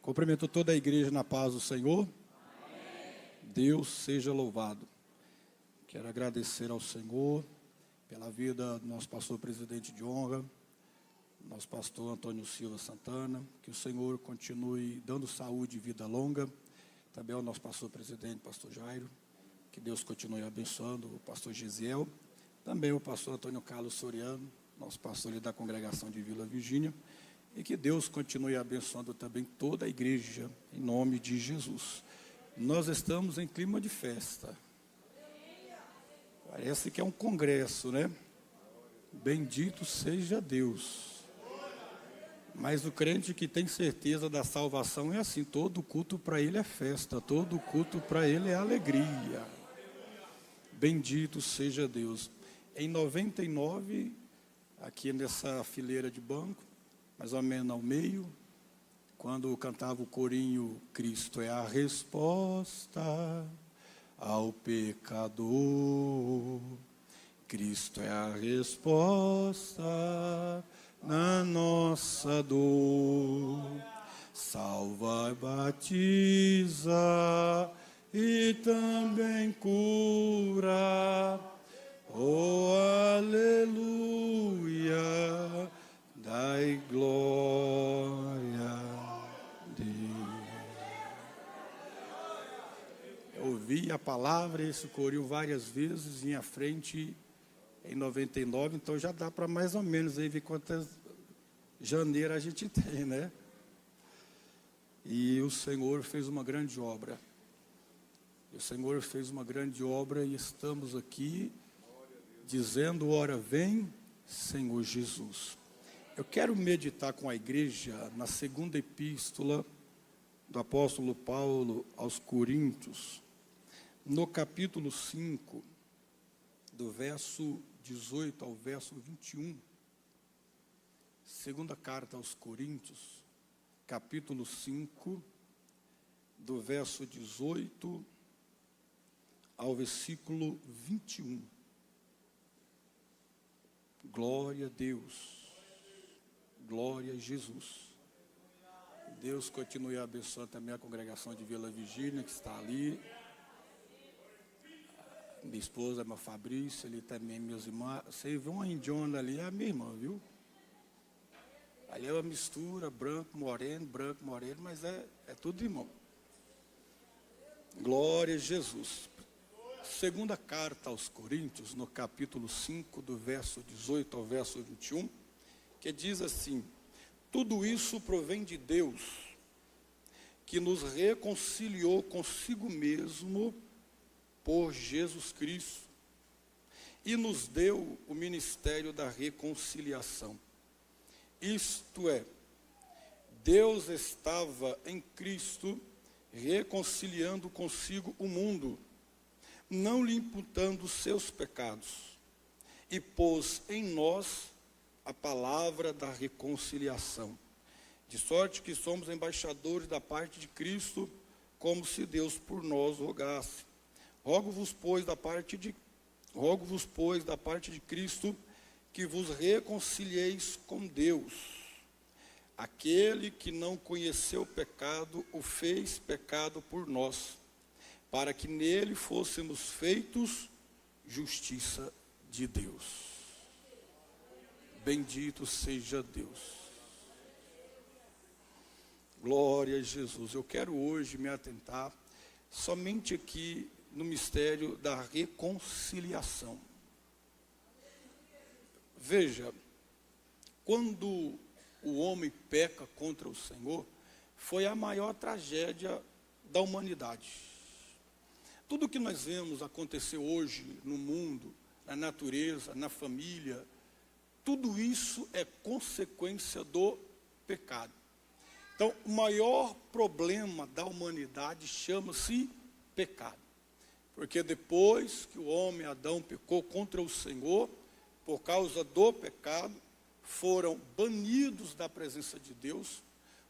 Cumprimento toda a igreja na paz do Senhor. Deus seja louvado. Quero agradecer ao Senhor pela vida do nosso pastor presidente de honra, nosso pastor Antônio Silva Santana. Que o Senhor continue dando saúde e vida longa. Também ao nosso pastor presidente, pastor Jairo. Que Deus continue abençoando o pastor Gisiel. Também o pastor Antônio Carlos Soriano, nosso pastor da congregação de Vila Virgínia. E que Deus continue abençoando também toda a igreja, em nome de Jesus. Nós estamos em clima de festa. Parece que é um congresso, né? Bendito seja Deus. Mas o crente que tem certeza da salvação é assim, todo culto para ele é festa, todo culto para ele é alegria. Bendito seja Deus. Em 99, aqui nessa fileira de banco, mais ou menos ao meio, quando cantava o corinho, Cristo é a resposta ao pecador. Cristo é a resposta na nossa dor. Salva, batiza e também cura. Oh, aleluia. Dai glória a Deus. Eu ouvi a palavra, esse corinho várias vezes, em frente em 99, então já dá para mais ou menos aí ver quantas janeiras a gente tem, né? E o Senhor fez uma grande obra. O Senhor fez uma grande obra e estamos aqui dizendo, ora vem, Senhor Jesus. Eu quero meditar com a igreja na segunda epístola do apóstolo Paulo aos Coríntios, no capítulo 5, do verso 18 ao verso 21. Segunda carta aos Coríntios, capítulo 5, do verso 18 ao versículo 21. Glória a Deus. Glória a Jesus. Deus continue abençoando também a congregação de Vila Virgínia, que está ali. Minha esposa, minha Fabrício, ali também, meus irmãos. Você vê uma indiana ali, é a minha irmã, viu? Ali é uma mistura, branco, moreno, mas é tudo irmão. Glória a Jesus. Segunda carta aos Coríntios, no capítulo 5, do verso 18 ao verso 21, que diz assim: tudo isso provém de Deus, que nos reconciliou consigo mesmo por Jesus Cristo e nos deu o ministério da reconciliação. Isto é, Deus estava em Cristo reconciliando consigo o mundo, não lhe imputando os seus pecados, e pôs em nós a palavra da reconciliação, de sorte que somos embaixadores da parte de Cristo, como se Deus por nós rogasse. Rogo-vos, pois, da parte de Cristo, que vos reconcilieis com Deus. Aquele que não conheceu o pecado, o fez pecado por nós, para que nele fôssemos feitos justiça de Deus. Bendito seja Deus. Glória a Jesus. Eu quero hoje me atentar somente aqui no mistério da reconciliação. Veja, quando o homem peca contra o Senhor, foi a maior tragédia da humanidade. Tudo que nós vemos acontecer hoje no mundo, na natureza, na família, tudo isso é consequência do pecado. Então, o maior problema da humanidade chama-se pecado. Porque depois que o homem Adão pecou contra o Senhor, por causa do pecado, foram banidos da presença de Deus,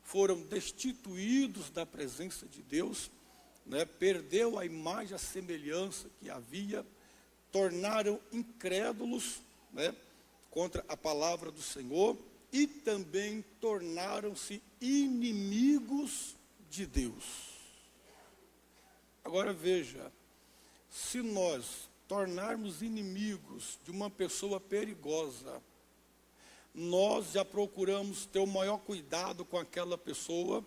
foram destituídos da presença de Deus, né? Perdeu a imagem, a semelhança que havia, tornaram incrédulos, né? Contra a palavra do Senhor, e também tornaram-se inimigos de Deus. Agora veja, se nós tornarmos inimigos de uma pessoa perigosa, nós já procuramos ter o maior cuidado com aquela pessoa.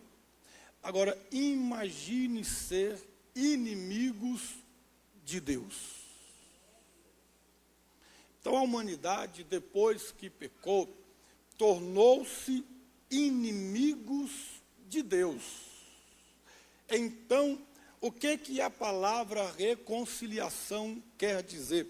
Agora, imagine ser inimigos de Deus. Então, a humanidade, depois que pecou, tornou-se inimigos de Deus. Então, o que a palavra reconciliação quer dizer?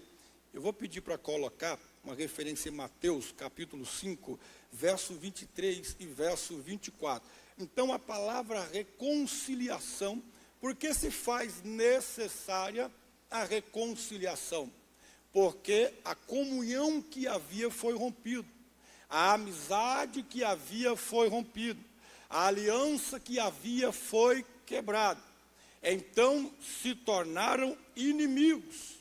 Eu vou pedir para colocar uma referência em Mateus, capítulo 5, verso 23 e verso 24. Então, a palavra reconciliação, por que se faz necessária a reconciliação? Porque a comunhão que havia foi rompida, a amizade que havia foi rompida, a aliança que havia foi quebrada. Então, se tornaram inimigos.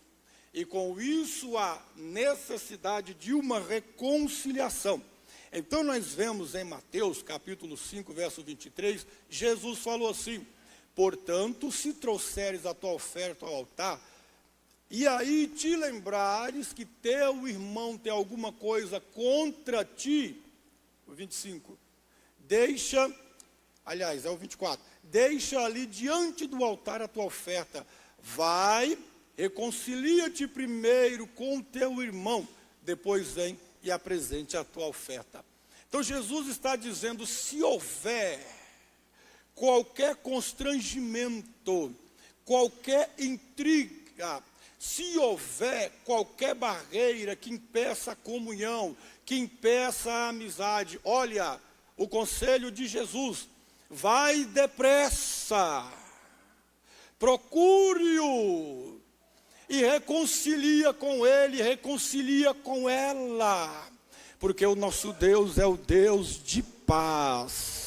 E com isso, há necessidade de uma reconciliação. Então, nós vemos em Mateus, capítulo 5, verso 23, Jesus falou assim: portanto, se trouxeres a tua oferta ao altar, e aí te lembrares que teu irmão tem alguma coisa contra ti, o 25, é o 24, deixa ali diante do altar a tua oferta, vai, reconcilia-te primeiro com o teu irmão, depois vem e apresente a tua oferta. Então Jesus está dizendo, se houver qualquer constrangimento, qualquer intriga, se houver qualquer barreira que impeça a comunhão, que impeça a amizade, olha, o conselho de Jesus, vai depressa, procure-o e reconcilia com ele, reconcilia com ela, porque o nosso Deus é o Deus de paz.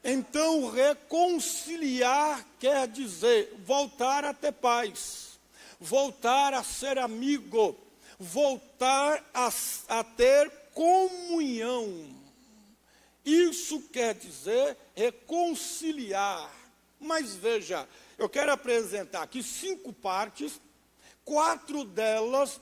Então, reconciliar quer dizer voltar a ter paz, voltar a ser amigo, voltar a ter comunhão. Isso quer dizer reconciliar. Mas veja, eu quero apresentar aqui 5 partes, 4 delas,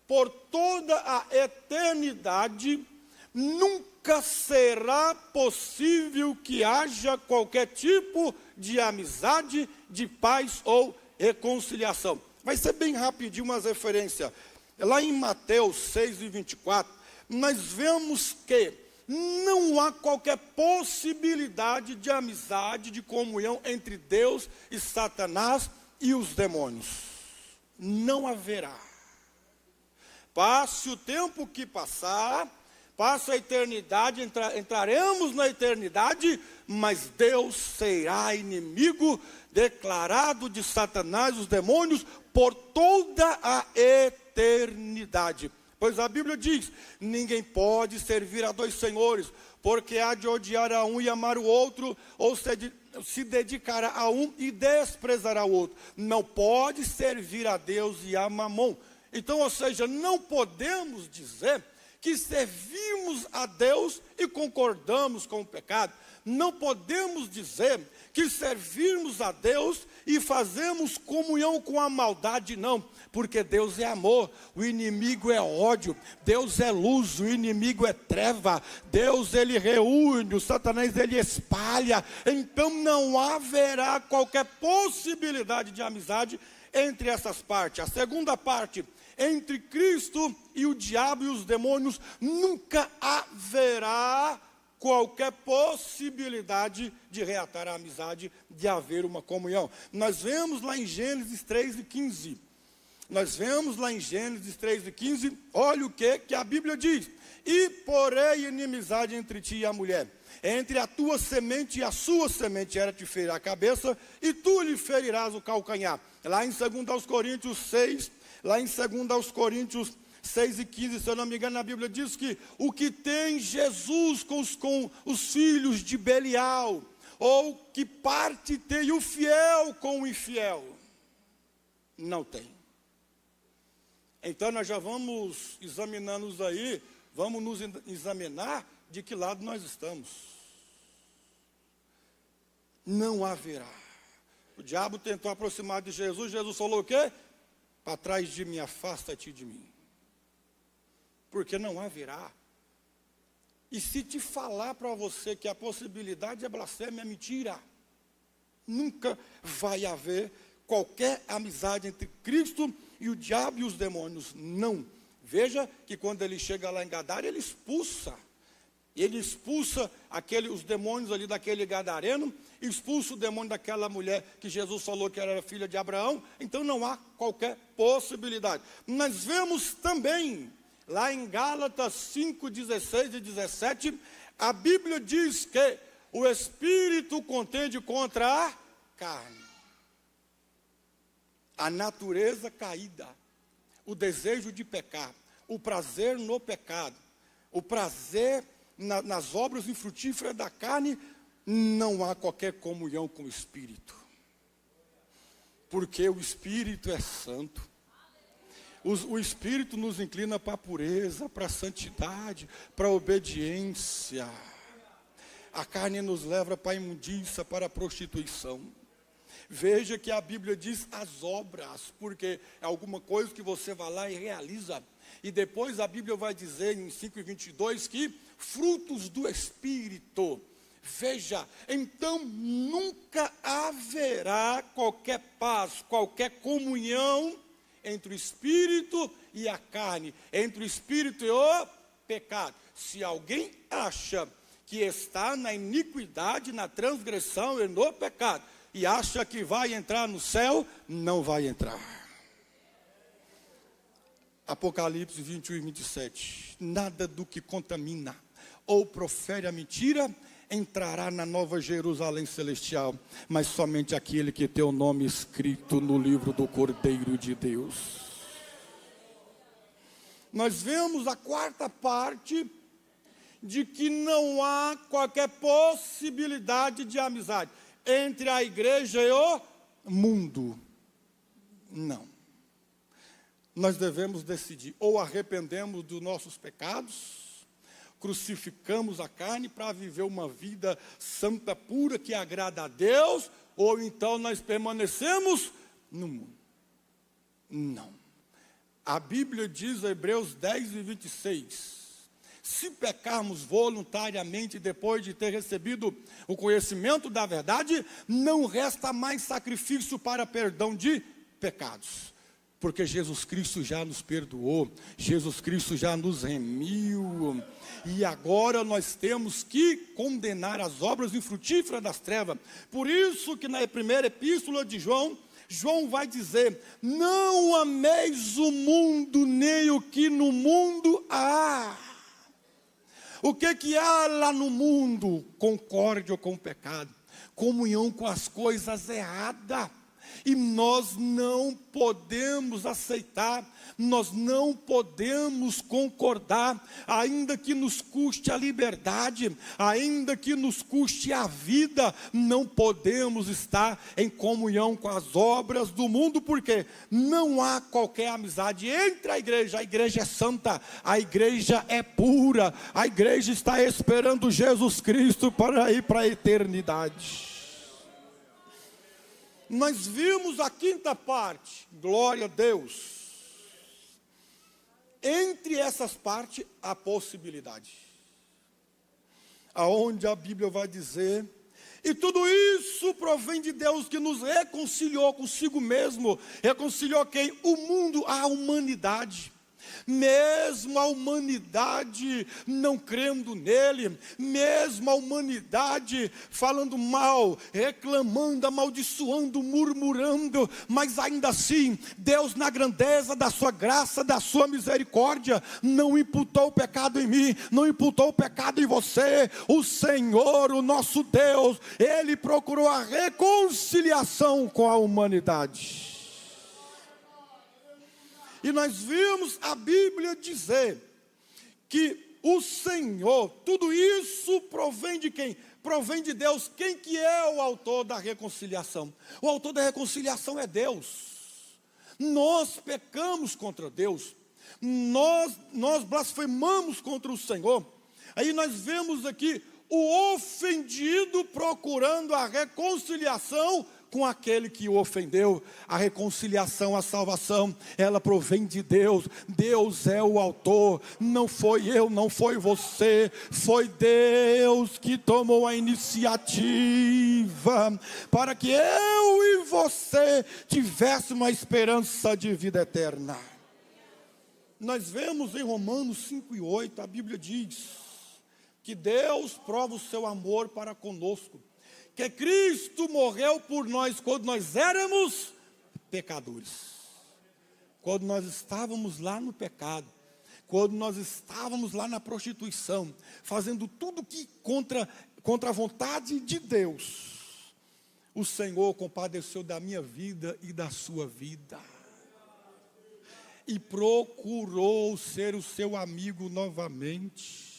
por toda a eternidade, nunca será possível que haja qualquer tipo de amizade, de paz ou reconciliação. Vai ser bem rapidinho umas referências. Lá em Mateus 6 e 24, nós vemos que não há qualquer possibilidade de amizade, de comunhão entre Deus e Satanás e os demônios. Não haverá. Passe o tempo que passar, passe a eternidade, entraremos na eternidade, mas Deus será inimigo declarado de Satanás e os demônios por toda a eternidade. Pois a Bíblia diz, ninguém pode servir a 2 senhores, porque há de odiar a um e amar o outro, ou se dedicará a um e desprezará o outro. Não pode servir a Deus e a Mamon. Então, ou seja, não podemos dizer que servimos a Deus e concordamos com o pecado. Não podemos dizer que servirmos a Deus e fazemos comunhão com a maldade, não. Porque Deus é amor, o inimigo é ódio, Deus é luz, o inimigo é treva, Deus ele reúne, o Satanás ele espalha. Então não haverá qualquer possibilidade de amizade entre essas partes. A segunda parte, entre Cristo e o diabo e os demônios, nunca haverá qualquer possibilidade de reatar a amizade, de haver uma comunhão. Nós vemos lá em Gênesis 3 e 15. Nós vemos lá em Gênesis 3 e 15, olha o que a Bíblia diz. E porém inimizade entre ti e a mulher, entre a tua semente e a sua semente, ela te ferirá a cabeça, e tu lhe ferirás o calcanhar. Lá em 2 Coríntios 6, lá em 2 Coríntios 6 e 15, se eu não me engano, a Bíblia diz que o que tem Jesus com os filhos de Belial, ou que parte tem o fiel com o infiel, não tem. Então nós já vamos examinando aí, vamos nos examinar de que lado nós estamos. não haverá. O diabo tentou aproximar de Jesus. Jesus falou o quê? Para trás de mim, afasta-te de mim. Porque não haverá. E se te falar para você que a possibilidade é blasfêmia, é mentira. Nunca vai haver qualquer amizade entre Cristo e o diabo e os demônios. Não. Veja que quando ele chega lá em Gadara, ele expulsa. Ele expulsa os demônios ali daquele gadareno, expulsa o demônio daquela mulher que Jesus falou que era filha de Abraão. Então não há qualquer possibilidade. Nós vemos também, lá em Gálatas 5, 16 e 17, a Bíblia diz que o Espírito contende contra a carne. A natureza caída, o desejo de pecar, o prazer no pecado, o prazer nas obras infrutíferas da carne, não há qualquer comunhão com o Espírito. Porque o Espírito é santo. O Espírito nos inclina para a pureza, para a santidade, para a obediência. A carne nos leva para a imundícia, para a prostituição. Veja que a Bíblia diz as obras, porque é alguma coisa que você vai lá e realiza. E depois a Bíblia vai dizer em 5:22 que frutos do Espírito. Veja, então nunca haverá qualquer paz, qualquer comunhão entre o Espírito e a carne, entre o Espírito e o pecado. Se alguém acha que está na iniquidade, na transgressão e no pecado, e acha que vai entrar no céu, não vai entrar. Apocalipse 21 e 27. Nada do que contamina ou profere a mentira entrará na nova Jerusalém celestial, mas somente aquele que tem o nome escrito no livro do Cordeiro de Deus. Nós vemos a quarta parte de que não há qualquer possibilidade de amizade entre a igreja e o mundo. Não. Nós devemos decidir, ou arrependemos dos nossos pecados, crucificamos a carne para viver uma vida santa, pura, que agrada a Deus, ou então nós permanecemos no mundo. Não. A Bíblia diz, Hebreus 10 e 26, se pecarmos voluntariamente depois de ter recebido o conhecimento da verdade, não resta mais sacrifício para perdão de pecados. Porque Jesus Cristo já nos perdoou, Jesus Cristo já nos remiu, e agora nós temos que condenar as obras infrutíferas das trevas. Por isso que na primeira epístola de João, João vai dizer, não ameis o mundo, nem o que no mundo há. O que há lá no mundo? Concórdia com o pecado, comunhão com as coisas erradas. E nós não podemos aceitar, nós não podemos concordar, ainda que nos custe a liberdade, ainda que nos custe a vida, não podemos estar em comunhão com as obras do mundo, porque não há qualquer amizade entre a igreja é santa, a igreja é pura, a igreja está esperando Jesus Cristo para ir para a eternidade. Nós vimos a quinta parte, glória a Deus. Entre essas partes, a possibilidade. Aonde a Bíblia vai dizer, e tudo isso provém de Deus que nos reconciliou consigo mesmo. Reconciliou quem? O mundo, a humanidade. Mesmo a humanidade não crendo nele, mesmo a humanidade falando mal, reclamando, amaldiçoando, murmurando, mas ainda assim, Deus na grandeza da sua graça, da sua misericórdia, não imputou o pecado em mim, não imputou o pecado em você. O Senhor, o nosso Deus, Ele procurou a reconciliação com a humanidade. E nós vimos a Bíblia dizer que o Senhor, tudo isso provém de quem? Provém de Deus. Quem que é o autor da reconciliação? O autor da reconciliação é Deus. Nós pecamos contra Deus. Nós blasfemamos contra o Senhor. Aí nós vemos aqui o ofendido procurando a reconciliação com aquele que o ofendeu. A reconciliação, a salvação, ela provém de Deus. Deus é o autor, não foi eu, não foi você, foi Deus que tomou a iniciativa para que eu e você tivéssemos uma esperança de vida eterna. Nós vemos em Romanos 5:8, a Bíblia diz que Deus prova o seu amor para conosco, que Cristo morreu por nós quando nós éramos pecadores, quando nós estávamos lá no pecado, quando nós estávamos lá na prostituição, fazendo tudo que contra a vontade de Deus. O Senhor compadeceu da minha vida e da sua vida, e procurou ser o seu amigo novamente.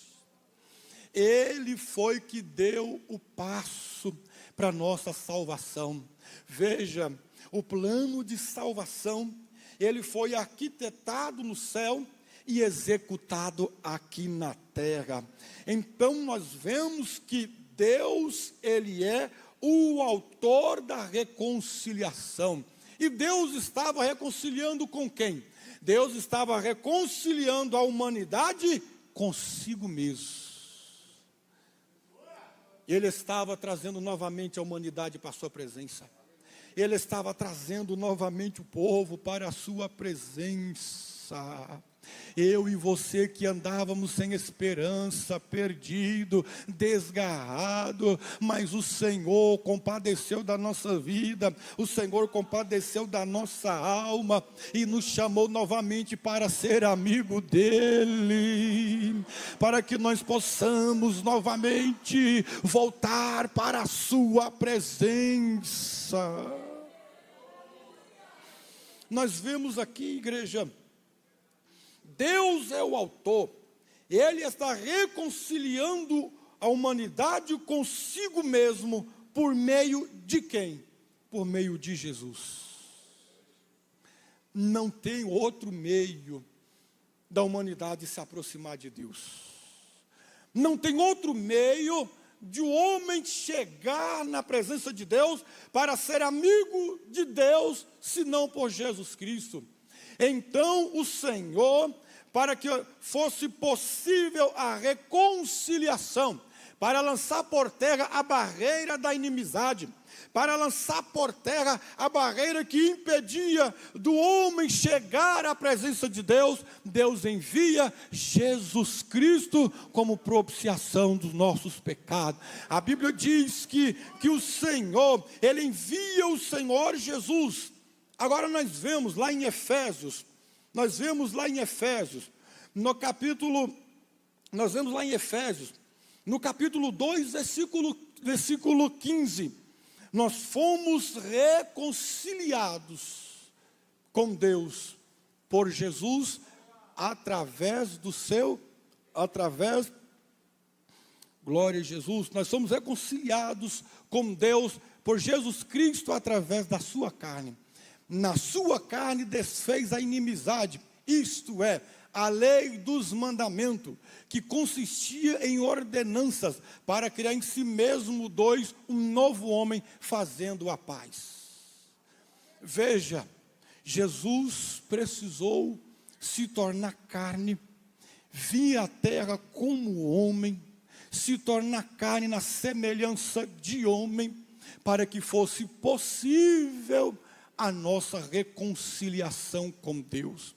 Ele foi que deu o passo para a nossa salvação. Veja, o plano de salvação, ele foi arquitetado no céu e executado aqui na terra. Então nós vemos que Deus, ele é o autor da reconciliação. E Deus estava reconciliando com quem? Deus estava reconciliando a humanidade consigo mesmo. Ele estava trazendo novamente a humanidade para a sua presença. Ele estava trazendo novamente o povo para a sua presença. Eu e você que andávamos sem esperança, perdido, desgarrado, mas o Senhor compadeceu da nossa vida, o Senhor compadeceu da nossa alma e nos chamou novamente para ser amigo dele, para que nós possamos novamente voltar para a sua presença. Nós vemos aqui, igreja, Deus é o autor, Ele está reconciliando a humanidade consigo mesmo, por meio de quem? Por meio de Jesus. Não tem outro meio da humanidade se aproximar de Deus. Não tem outro meio de um homem chegar na presença de Deus para ser amigo de Deus, senão por Jesus Cristo. Então o Senhor, para que fosse possível a reconciliação, para lançar por terra a barreira da inimizade, para lançar por terra a barreira que impedia do homem chegar à presença de Deus, Deus envia Jesus Cristo como propiciação dos nossos pecados. A Bíblia diz que o Senhor, Ele envia o Senhor Jesus. Agora nós vemos lá em Efésios, no capítulo 2, versículo 15, nós fomos reconciliados com Deus por Jesus, glória a Jesus, nós somos reconciliados com Deus por Jesus Cristo através da sua carne. Na sua carne desfez a inimizade, isto é, a lei dos mandamentos, que consistia em ordenanças, para criar em si mesmo um novo homem, fazendo a paz. Veja, Jesus precisou se tornar carne, vir à terra como homem, se tornar carne na semelhança de homem, para que fosse possível a nossa reconciliação com Deus,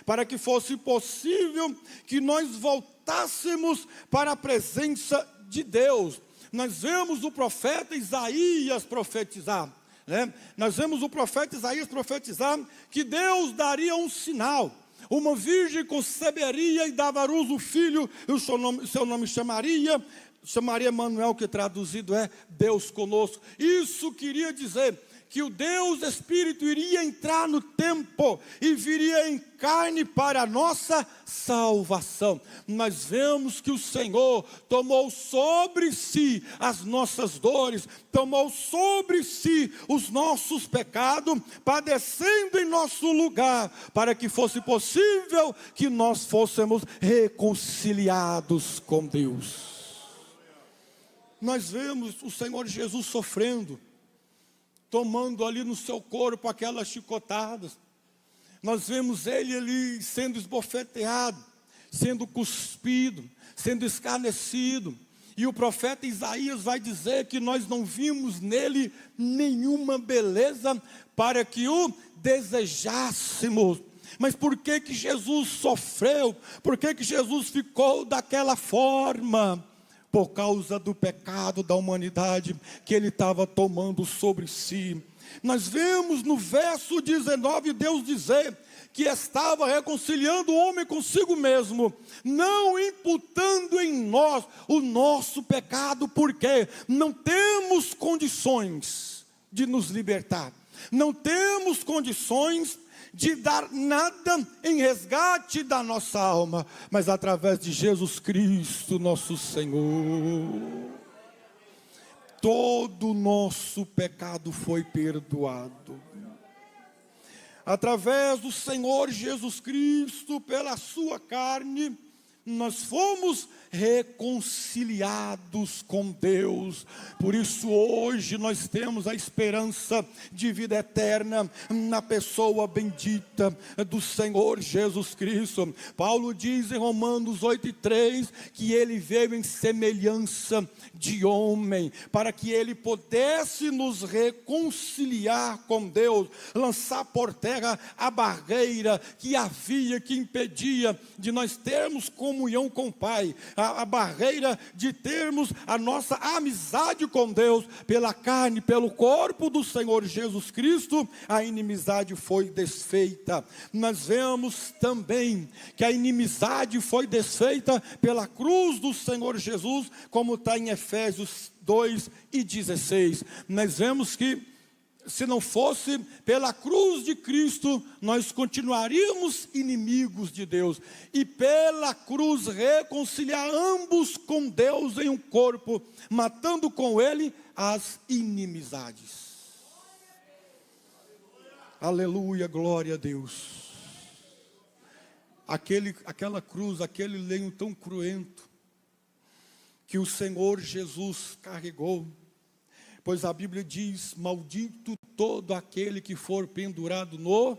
para que fosse possível que nós voltássemos para a presença de Deus. Nós vemos o profeta Isaías profetizar, né? Nós vemos o profeta Isaías profetizar que Deus daria um sinal. Uma virgem conceberia e dava à luz o filho, e o seu nome chamaria Emanuel, que traduzido é Deus conosco. Isso queria dizer que o Deus Espírito iria entrar no tempo e viria em carne para a nossa salvação. Nós vemos que o Senhor tomou sobre si as nossas dores, tomou sobre si os nossos pecados, padecendo em nosso lugar, para que fosse possível que nós fôssemos reconciliados com Deus. nós vemos o Senhor Jesus sofrendo, tomando ali no seu corpo aquelas chicotadas. Nós vemos ele ali sendo esbofeteado, sendo cuspido, sendo escarnecido. E o profeta Isaías vai dizer que nós não vimos nele nenhuma beleza para que o desejássemos. Mas por que que Jesus sofreu? Por que que Jesus ficou daquela forma? Por causa do pecado da humanidade que ele estava tomando sobre si. Nós vemos no verso 19 Deus dizer que estava reconciliando o homem consigo mesmo, não imputando em nós o nosso pecado, porque não temos condições de nos libertar, não temos condições de dar nada em resgate da nossa alma, mas através de Jesus Cristo, nosso Senhor, todo o nosso pecado foi perdoado. Através do Senhor Jesus Cristo, pela sua carne, nós fomos reconciliados com Deus. Por isso hoje nós temos a esperança de vida eterna na pessoa bendita do Senhor Jesus Cristo. Paulo diz em Romanos 8:3 que ele veio em semelhança de homem, para que ele pudesse nos reconciliar com Deus, lançar por terra a barreira que havia, que impedia de nós termos comunhão com o Pai, a barreira de termos a nossa amizade com Deus. Pela carne, pelo corpo do Senhor Jesus Cristo, a inimizade foi desfeita. Nós vemos também que a inimizade foi desfeita pela cruz do Senhor Jesus, como está em Efésios 2:16. Nós vemos que se não fosse pela cruz de Cristo, nós continuaríamos inimigos de Deus. E pela cruz reconciliar ambos com Deus em um corpo, matando com ele as inimizades. Aleluia, glória a Deus. Aquela cruz, aquele lenho tão cruento, que o Senhor Jesus carregou. Pois a Bíblia diz: maldito todo aquele que for pendurado no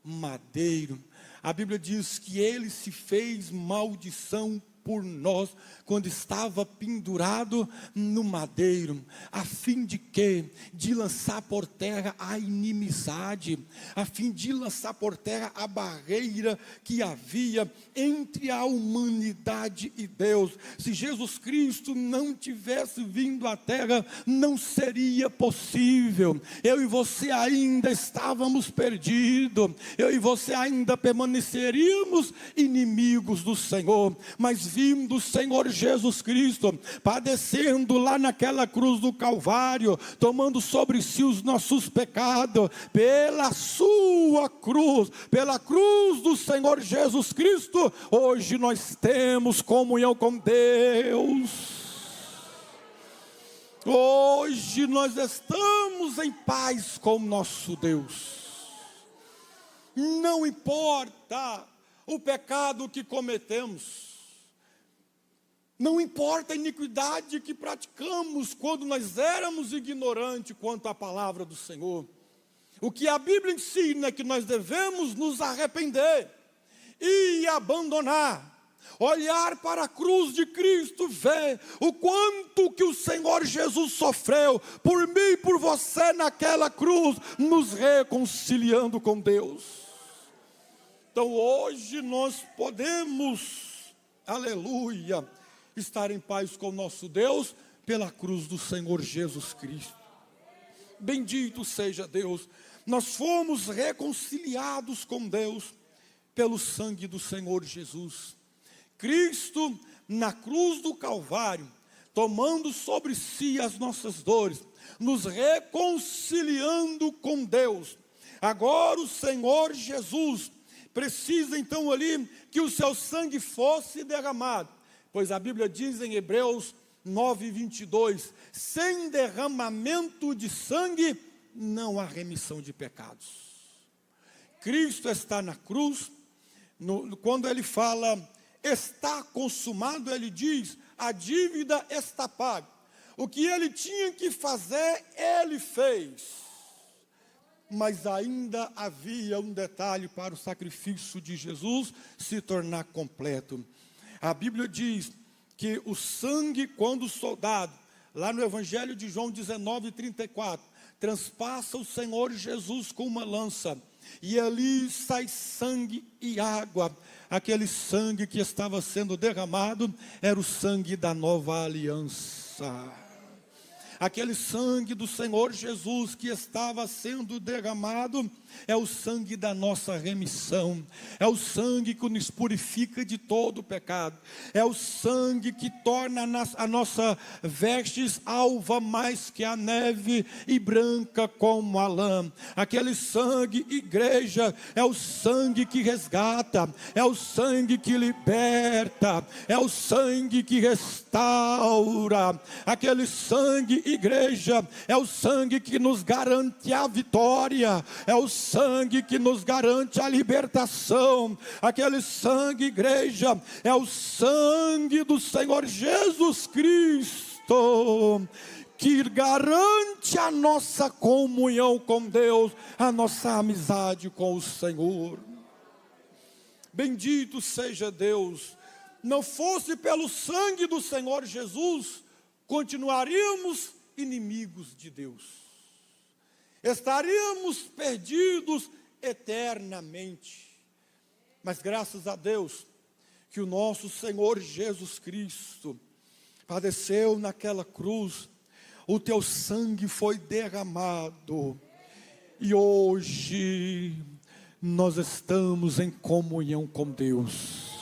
madeiro. A Bíblia diz que ele se fez maldição por nós, quando estava pendurado no madeiro, a fim de quê? De lançar por terra a inimizade, a fim de lançar por terra a barreira que havia entre a humanidade e Deus. Se Jesus Cristo não tivesse vindo à terra, não seria possível. Eu e você ainda estávamos perdidos, eu e você ainda permaneceríamos inimigos do Senhor, mas vindo o Senhor Jesus Cristo, padecendo lá naquela cruz do Calvário, tomando sobre si os nossos pecados, pela sua cruz, pela cruz do Senhor Jesus Cristo, hoje nós temos comunhão com Deus. Hoje nós estamos em paz com o nosso Deus. Não importa o pecado que cometemos, não importa a iniquidade que praticamos quando nós éramos ignorantes quanto à palavra do Senhor. O que a Bíblia ensina é que nós devemos nos arrepender e abandonar, olhar para a cruz de Cristo, ver o quanto que o Senhor Jesus sofreu por mim e por você naquela cruz, nos reconciliando com Deus. Então hoje nós podemos, aleluia, estar em paz com o nosso Deus pela cruz do Senhor Jesus Cristo. Bendito seja Deus. Nós fomos reconciliados com Deus pelo sangue do Senhor Jesus. Cristo na cruz do Calvário, tomando sobre si as nossas dores, nos reconciliando com Deus. Agora o Senhor Jesus precisa então ali que o seu sangue fosse derramado, pois a Bíblia diz em Hebreus 9:22, sem derramamento de sangue não há remissão de pecados. Cristo está na cruz, quando ele fala está consumado, ele diz a dívida está paga. O que ele tinha que fazer, ele fez. Mas ainda havia um detalhe para o sacrifício de Jesus se tornar completo. A Bíblia diz que o sangue, quando o soldado, lá no Evangelho de João 19:34, transpassa o Senhor Jesus com uma lança, e ali sai sangue e água. Aquele sangue que estava sendo derramado era o sangue da nova aliança. Aquele sangue do Senhor Jesus que estava sendo derramado é o sangue da nossa remissão, é o sangue que nos purifica de todo o pecado, é o sangue que torna a nossa vestes alva mais que a neve e branca como a lã. Aquele sangue, igreja, é o sangue que resgata, é o sangue que liberta, é o sangue que restaura. Aquele sangue, igreja, é o sangue que nos garante a vitória, é o sangue que nos garante a libertação. Aquele sangue, igreja, é o sangue do Senhor Jesus Cristo, que garante a nossa comunhão com Deus, a nossa amizade com o Senhor. Bendito seja Deus. Não fosse pelo sangue do Senhor Jesus, continuaríamos inimigos de Deus. Estaríamos perdidos eternamente. Mas graças a Deus que o nosso Senhor Jesus Cristo padeceu naquela cruz, o teu sangue foi derramado, e hoje nós estamos em comunhão com Deus.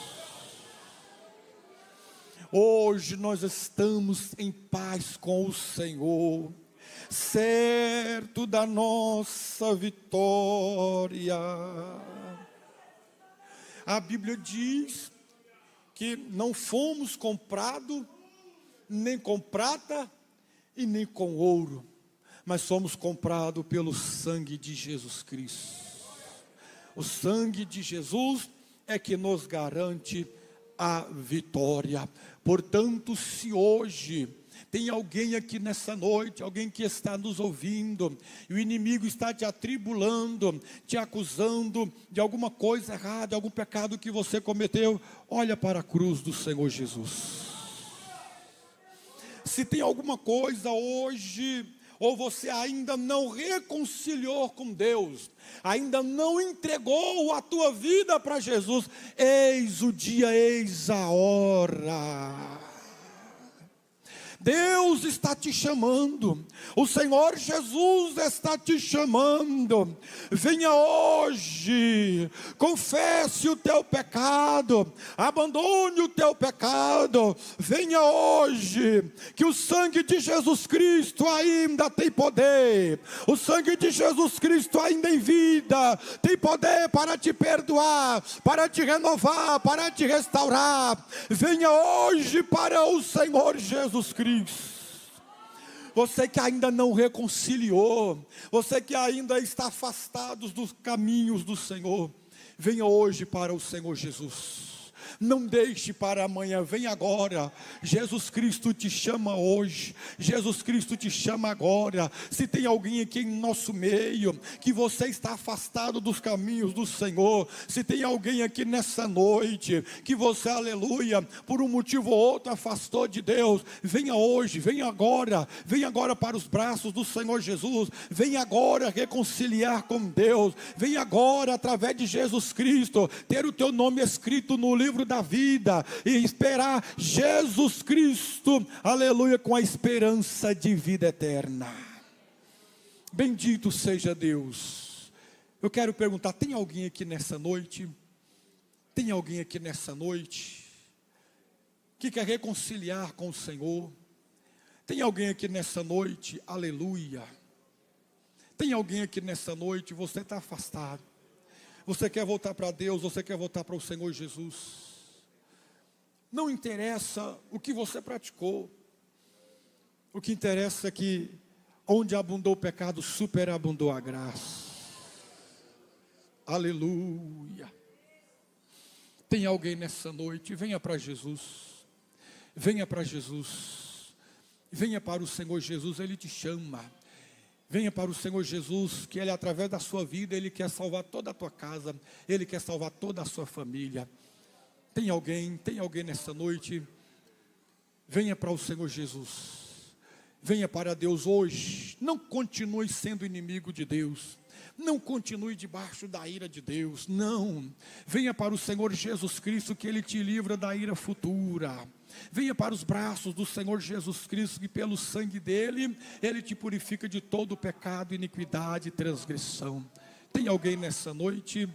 Hoje nós estamos em paz com o Senhor, certo da nossa vitória. A Bíblia diz que não fomos comprados nem com prata e nem com ouro, mas somos comprados pelo sangue de Jesus Cristo. O sangue de Jesus é que nos garante a vitória. Portanto, se hoje tem alguém aqui nessa noite, alguém que está nos ouvindo, e o inimigo está te atribulando, te acusando de alguma coisa errada, algum pecado que você cometeu, olha para a cruz do Senhor Jesus. Se tem alguma coisa hoje, ou você ainda não reconciliou com Deus, ainda não entregou a tua vida para Jesus, eis o dia, eis a hora. Deus está te chamando, o Senhor Jesus está te chamando. Venha hoje, confesse o teu pecado, abandone o teu pecado. Venha hoje, que o sangue de Jesus Cristo ainda tem poder. O sangue de Jesus Cristo ainda em vida tem poder para te perdoar, para te renovar, para te restaurar. Venha hoje para o Senhor Jesus Cristo. Você que ainda não reconciliou, você que ainda está afastado dos caminhos do Senhor, venha hoje para o Senhor Jesus. Não deixe para amanhã, vem agora. Jesus Cristo te chama hoje, Jesus Cristo te chama agora. Se tem alguém aqui em nosso meio, que você está afastado dos caminhos do Senhor, se tem alguém aqui nessa noite, que você, aleluia, por um motivo ou outro afastou de Deus, venha hoje, venha agora para os braços do Senhor Jesus, venha agora reconciliar com Deus, venha agora através de Jesus Cristo, ter o teu nome escrito no livro da vida, e esperar Jesus Cristo, aleluia, com a esperança de vida eterna. Bendito seja Deus. Eu quero perguntar, tem alguém aqui nessa noite? Tem alguém aqui nessa noite que quer reconciliar com o Senhor? Tem alguém aqui nessa noite, aleluia? Tem alguém aqui nessa noite, você está afastado, você quer voltar para Deus, você quer voltar para o Senhor Jesus? Não interessa o que você praticou, o que interessa é que onde abundou o pecado, superabundou a graça. Aleluia. Tem alguém nessa noite, venha para Jesus, venha para Jesus. Venha para o Senhor Jesus, Ele te chama. Venha para o Senhor Jesus, que Ele, através da sua vida, Ele quer salvar toda a tua casa, Ele quer salvar toda a sua família. Tem alguém nessa noite? Venha para o Senhor Jesus. Venha para Deus hoje. Não continue sendo inimigo de Deus. Não continue debaixo da ira de Deus. Não. Venha para o Senhor Jesus Cristo, que Ele te livra da ira futura. Venha para os braços do Senhor Jesus Cristo, que pelo sangue dEle, Ele te purifica de todo pecado, iniquidade e transgressão. Tem alguém nessa noite?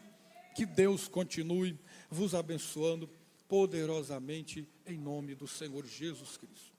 Que Deus continue vos abençoando poderosamente em nome do Senhor Jesus Cristo.